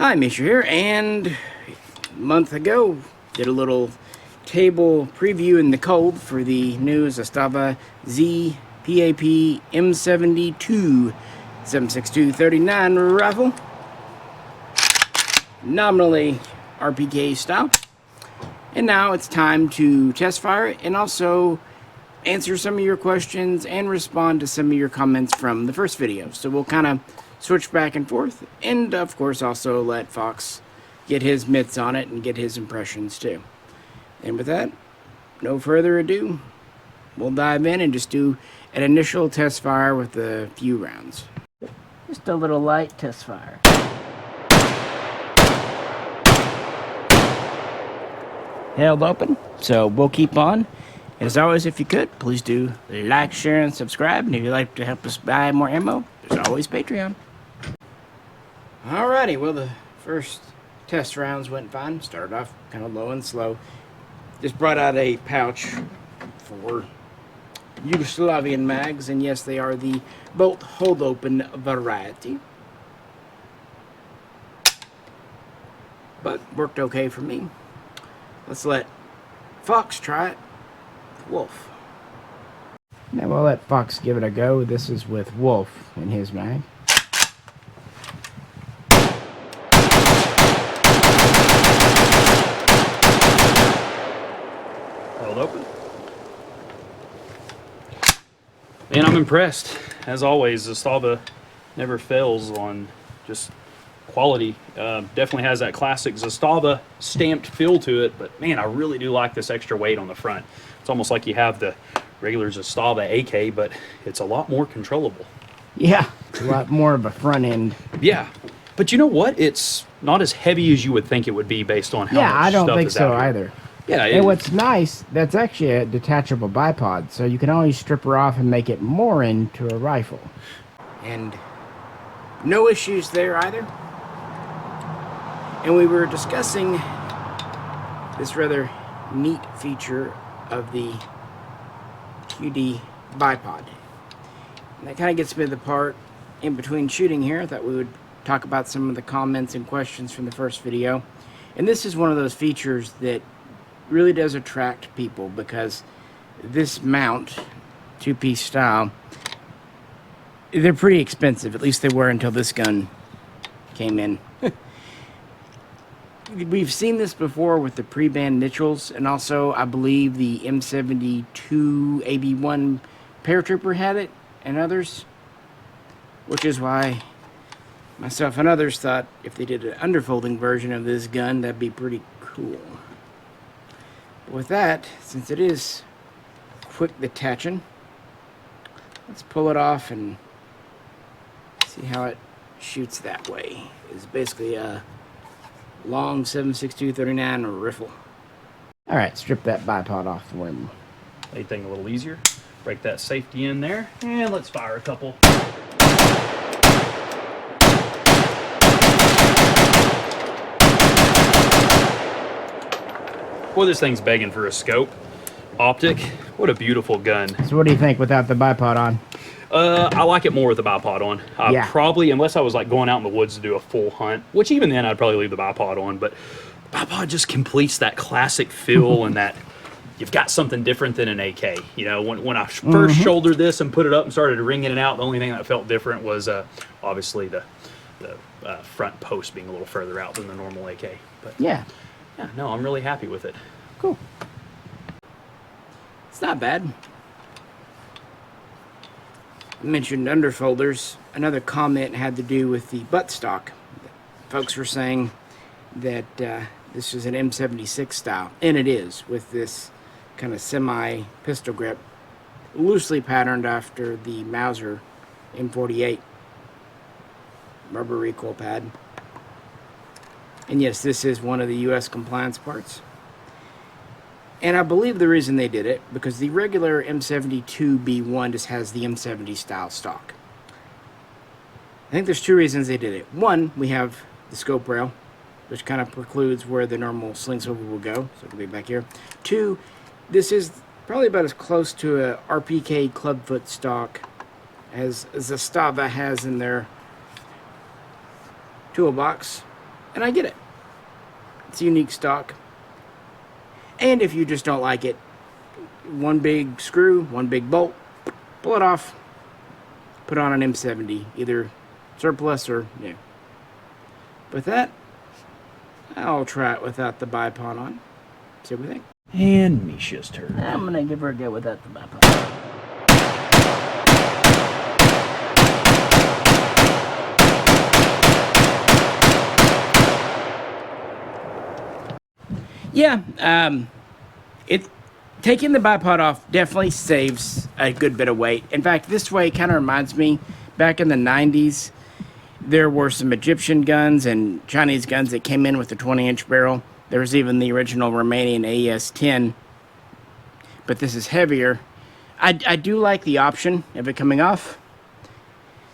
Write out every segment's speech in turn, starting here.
Hi, Misha here, and a month ago did a little table preview in the cold for the new Zastava ZPAP M72 7.62-39 rifle, nominally RPK style. And now it's time to test fire it and also answer some of your questions and respond to some of your comments from the first video. So we'll kind of switch back and forth, and of course also let Fox get his mitts on it and get his impressions too. And with that, no further ado, we'll dive in and just do an initial test fire with a few rounds. Just a little light test fire. Held open, so we'll keep on. As always, if you could, please do like, share, and subscribe. And if you'd like to help us buy more ammo, there's always Patreon. Alrighty, well, the first test rounds went fine. Started off kind of low and slow. Just brought out a pouch for Yugoslavian mags, and yes, they are the bolt hold open variety. But worked okay for me. Let's let Fox try it. Wolf. Now we'll let Fox give it a go. This is with Wolf in his mag. Held open. And I'm impressed. As always, Zastava never fails on just quality. Definitely has that classic Zastava stamped feel to it, but man, I really do like this extra weight on the front. It's almost like you have the regular Zastava AK, but it's a lot more controllable. Yeah, it's a lot more of a front end. Yeah, but you know what? It's not as heavy as you would think it would be based on how much I don't stuff think is so out here. either. Yeah, And what's nice, that's actually a detachable bipod, so you can always strip her off and make it more into a rifle. And no issues there either. And we were discussing this rather neat feature of the QD bipod. And that kind of gets me to the part in between shooting here. I thought we would talk about some of the comments and questions from the first video. And this is one of those features that really does attract people, because this mount, two-piece style, they're pretty expensive. At least they were until this gun came in. We've seen this before with the pre-band Nichols, and also I believe the M72 AB1 paratrooper had it, and others, which is why myself and others thought if they did an underfolding version of this gun, that'd be pretty cool. But with that, since it is quick detaching, let's pull it off and see how it shoots that way. It's basically a long 7.62-39 rifle. Alright, strip that bipod off for him. Made things a little easier. Break that safety in there, and let's fire a couple. Boy, this thing's begging for a scope. Optic, what a beautiful gun. So what do you think without the bipod on? I like it more with the bipod on. Yeah. Probably, unless I was like going out in the woods to do a full hunt, which even then I'd probably leave the bipod on, but the bipod just completes that classic feel and that you've got something different than an AK. You know, when I first shouldered this and put it up and started ringing it out, the only thing that felt different was obviously the front post being a little further out than the normal AK. But Yeah, no, I'm really happy with it. cool. It's not bad. I mentioned underfolders. Another comment had to do with the buttstock. Folks were saying that this is an M76 style, and it is, with this kind of semi-pistol grip, loosely patterned after the Mauser M48 rubber recoil pad. And yes, this is one of the US compliance parts. And I believe the reason they did it, because the regular M72B1 just has the M70 style stock. I think there's two reasons they did it. One, we have the scope rail, which kind of precludes where the normal sling swivel will go, so it'll be back here. Two, this is probably about as close to a RPK clubfoot stock as Zastava has in their toolbox. And I get it. It's a unique stock. And if you just don't like it, one big screw, one big bolt, pull it off, put on an M70, either surplus or new. With that, I'll try it without the bipod on. See what we think. And Misha's turn. I'm going to give her a go without the bipod. Yeah, taking the bipod off definitely saves a good bit of weight. In fact, this way kind of reminds me, back in the 90s, there were some Egyptian guns and Chinese guns that came in with a 20-inch barrel. There was even the original Romanian AES-10, but this is heavier. I do like the option of it coming off.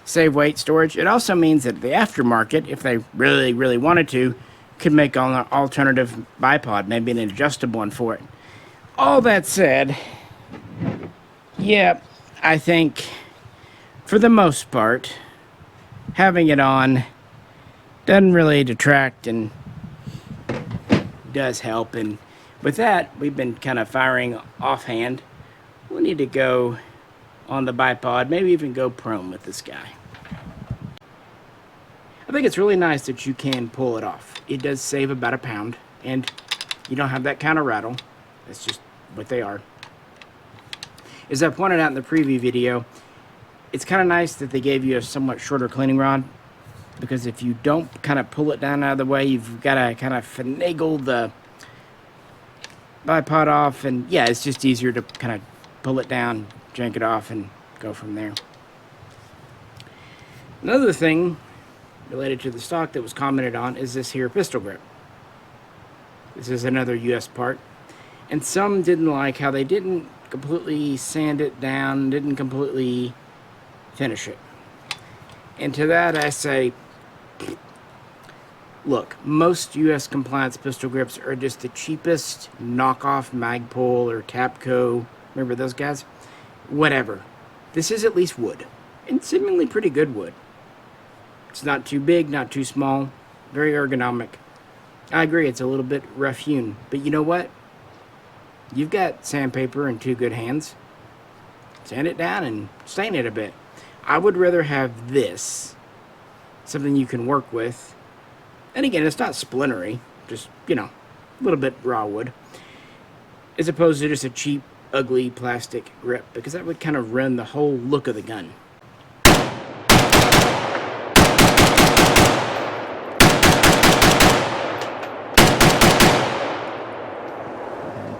Save weight, storage. It also means that the aftermarket, if they really, really wanted to, could make an alternative bipod, maybe an adjustable one for it. All that said, yeah, I think for the most part, having it on doesn't really detract and does help. And with that, we've been kind of firing offhand. We'll need to go on the bipod, maybe even go prone with this guy. I think it's really nice that you can pull it off. It does save about a pound, and you don't have that kind of rattle. That's just what they are. As I pointed out in the preview video, it's kind of nice that they gave you a somewhat shorter cleaning rod, because if you don't kind of pull it down out of the way, you've got to kind of finagle the bipod off, and yeah, it's just easier to kind of pull it down, jank it off, and go from there. Another thing related to the stock that was commented on is this here pistol grip. This is another US part, and some didn't like how they didn't completely sand it down, didn't completely finish it. And to that I say, look, most US compliance pistol grips are just the cheapest knockoff Magpul or Tapco. Remember those guys? Whatever. This is at least wood, and seemingly pretty good wood. It's not too big, not too small, very ergonomic. I agree, it's a little bit rough hewn, but you know what? You've got sandpaper and two good hands. Sand it down and stain it a bit. I would rather have this, something you can work with. And again, it's not splintery, just, you know, a little bit raw wood, as opposed to just a cheap, ugly plastic grip, because that would kind of ruin the whole look of the gun.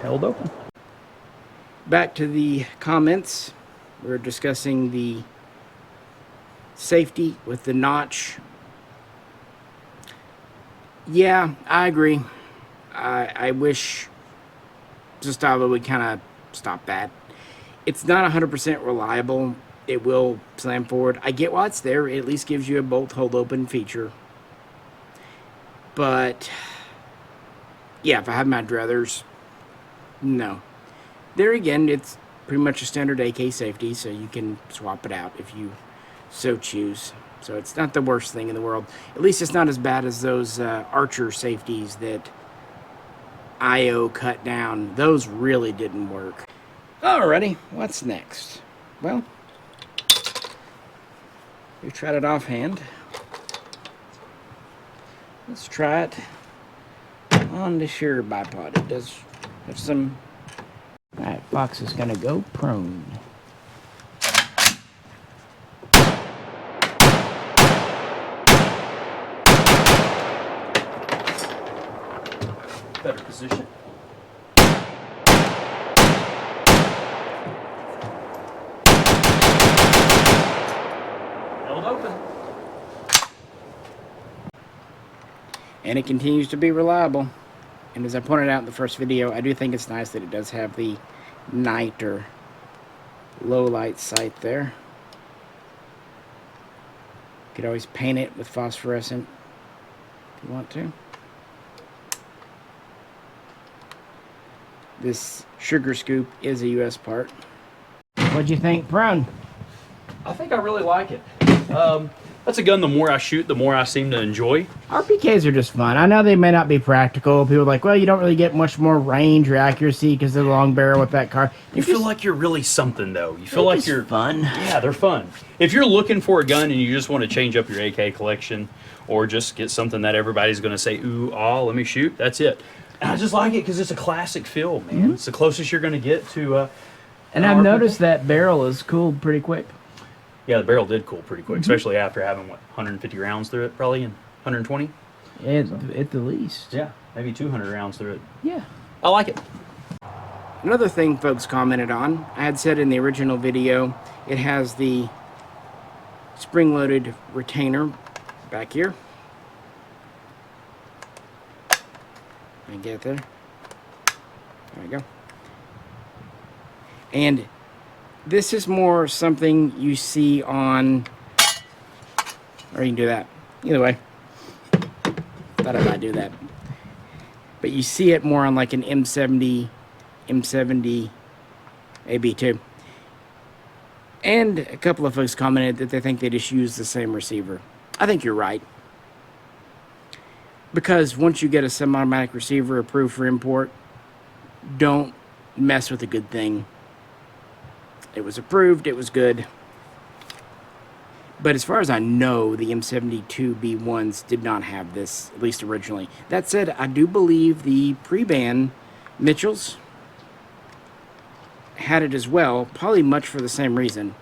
Held open. Back to the comments. We're discussing the safety with the notch. Yeah, I agree. I wish Zastava would kind of stop that. It's not 100% reliable. It will slam forward. I get why it's there. It at least gives you a bolt hold open feature. But yeah, if I had my druthers, no. There again, it's pretty much a standard AK safety, so you can swap it out if you so choose. So it's not the worst thing in the world. At least it's not as bad as those Archer safeties that IO cut down. Those really didn't work. Alrighty, what's next? Well, we tried it offhand. Let's try it on the sheer bipod. It does have some. Alright, Fox is gonna go prone. Better position. Held open. And it continues to be reliable. And as I pointed out in the first video, I do think it's nice that it does have the night or low light sight there. You could always paint it with phosphorescent if you want to. This sugar scoop is a US part. What'd you think, prone? I think I really like it. That's a gun, the more I shoot, the more I seem to enjoy. RPKs are just fun. I know they may not be practical. People are like, well, you don't really get much more range or accuracy because of the long barrel with that car. You feel like you're really something, though. You feel like you're fun. Yeah, they're fun. If you're looking for a gun and you just want to change up your AK collection, or just get something that everybody's going to say, ooh, ah, let me shoot, that's it. And I just like it because it's a classic feel, man. It's the closest you're going to get to. And I've noticed that barrel is cooled pretty quick. Yeah, the barrel did cool pretty quick, especially after having, what, 150 rounds through it, probably, and 120? At the least. Yeah, maybe 200 rounds through it. Yeah. I like it. Another thing folks commented on, I had said in the original video, it has the spring-loaded retainer back here. Can I get it there? There we go. And this is more something you see on, or you can do that. Either way. Thought I might do that. But you see it more on like an M70 AB2. And a couple of folks commented that they think they just use the same receiver. I think you're right. Because once you get a semi-automatic receiver approved for import, don't mess with a good thing. It was approved, it was good. But as far as I know, the M72B1s did not have this, at least originally. That said, I do believe the pre-ban Mitchells had it as well, probably much for the same reason.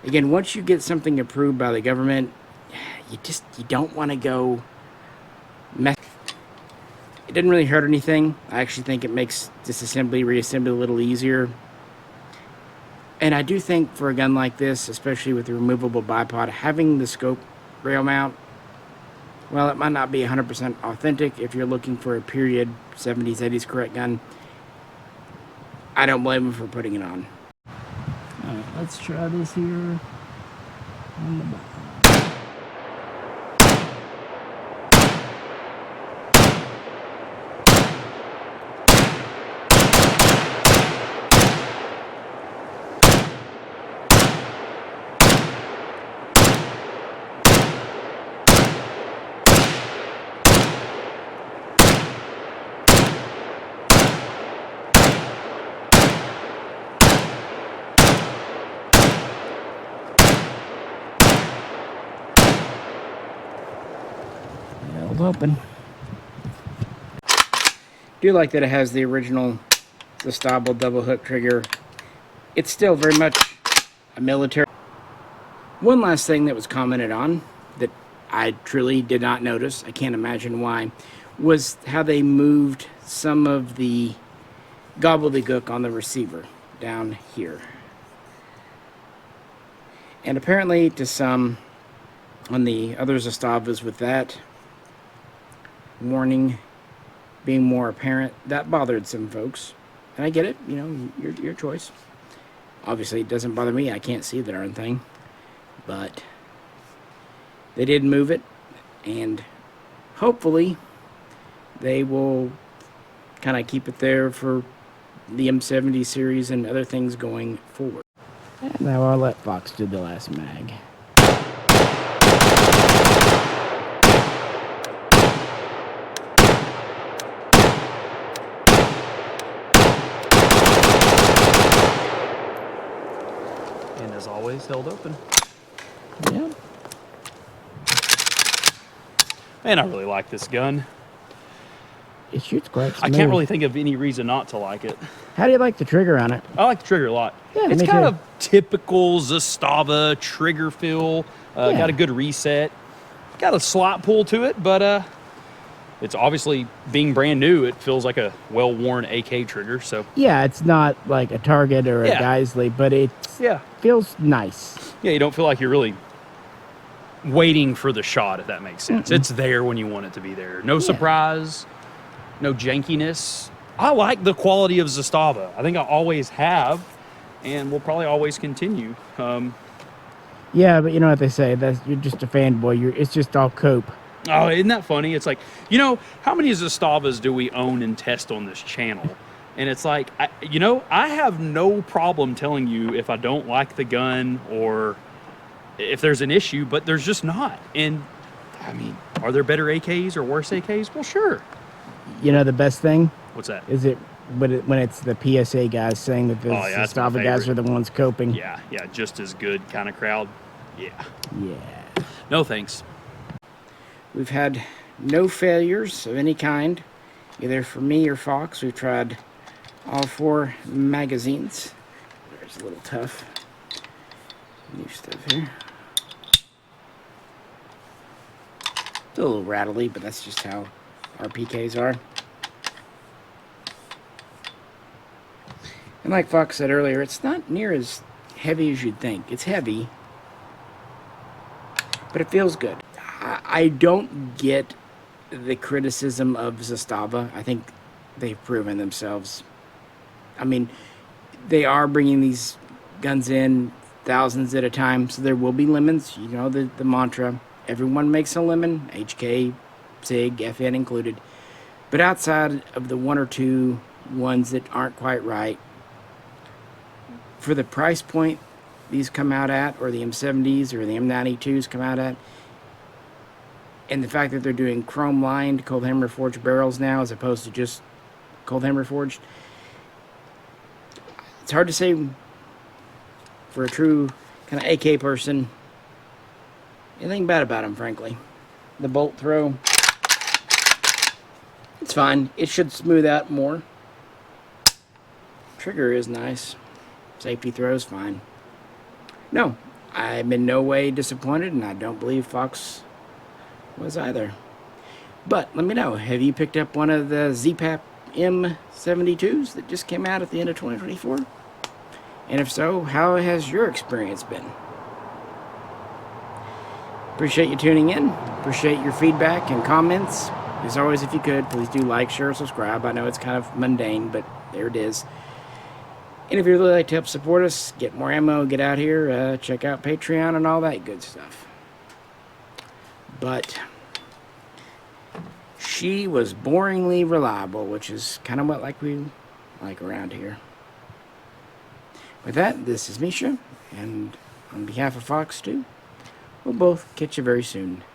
Again, once you get something approved by the government, you don't want to go mess. It didn't really hurt anything. I actually think it makes disassembly, reassembly a little easier. And I do think for a gun like this, especially with the removable bipod, having the scope rail mount, well, it might not be 100% authentic if you're looking for a period 70s, 80s correct gun. I don't blame them for putting it on. Alright, let's try this here on the bottom. Held open. Do like that it has the original Zastava double hook trigger. It's still very much a military. One last thing that was commented on that I truly did not notice, I can't imagine why, was how they moved some of the gobbledygook on the receiver down here. And apparently to some on the other Zastavas with that warning being more apparent, that bothered some folks. And I get it, you know, your choice. Obviously it doesn't bother me, I can't see the darn thing. But they did move it, and hopefully they will kind of keep it there for the M70 series and other things going forward. And now I'll let Fox do the last mag. And as always, held open. Yeah. Man, I really like this gun. It shoots quite smooth. I can't really think of any reason not to like it. How do you like the trigger on it? I like the trigger a lot. Yeah, it's me kind too. of typical Zastava trigger feel. Yeah. Got a good reset. Got a slot pull to it, but it's obviously being brand new. It feels like a well-worn AK trigger. So Yeah, it's not like a Target or a Yeah. Geisley, but it feels nice. Yeah, you don't feel like you're really waiting for the shot, if that makes sense. It's there when you want it to be there. No surprise, no jankiness. I like the quality of Zastava. I think I always have, and will probably always continue. Yeah, but you know what they say, that's you're just a fanboy. It's just all cope. Oh, isn't that funny? It's like, you know, how many Zastavas do we own and test on this channel? And it's like, I have no problem telling you if I don't like the gun or if there's an issue, but there's just not. And I mean, are there better AKs or worse AKs? Well, sure. You know the best thing What's that? is when it's the PSA guys saying that the Oh, yeah, that's my Zastava guys are favorite. the ones coping. Yeah, just as good kind of crowd. Yeah. Yeah. No thanks. We've had no failures of any kind, either for me or Fox. We've tried all 4 magazines. It's a little tough. New stuff here. It's a little rattly, but that's just how RPKs are. And like Fox said earlier, it's not near as heavy as you'd think. It's heavy, but it feels good. I don't get the criticism of Zastava. I think they've proven themselves. I mean, they are bringing these guns in thousands at a time, so there will be lemons. You know the mantra. Everyone makes a lemon, HK, SIG, FN included. But outside of the 1 or 2 ones that aren't quite right, for the price point these come out at, or the M70s or the M92s come out at, and the fact that they're doing chrome lined cold hammer forged barrels now as opposed to just cold hammer forged, it's hard to say for a true kind of AK person anything bad about them, frankly. The bolt throw, it's fine. It should smooth out more. Trigger is nice. Safety throws fine. No, I'm in no way disappointed, and I don't believe Fox was either. But let me know, have you picked up one of the ZPAP M72s that just came out at the end of 2024? And if so, how has your experience been? Appreciate you tuning in. Appreciate your feedback and comments. As always, if you could, please do like, share, subscribe. I know it's kind of mundane, but there it is. And if you'd really like to help support us, get more ammo, get out here, check out Patreon and all that good stuff. But she was boringly reliable, which is kind of what we like around here. With that, this is Misha, and on behalf of Fox 2, we'll both catch you very soon.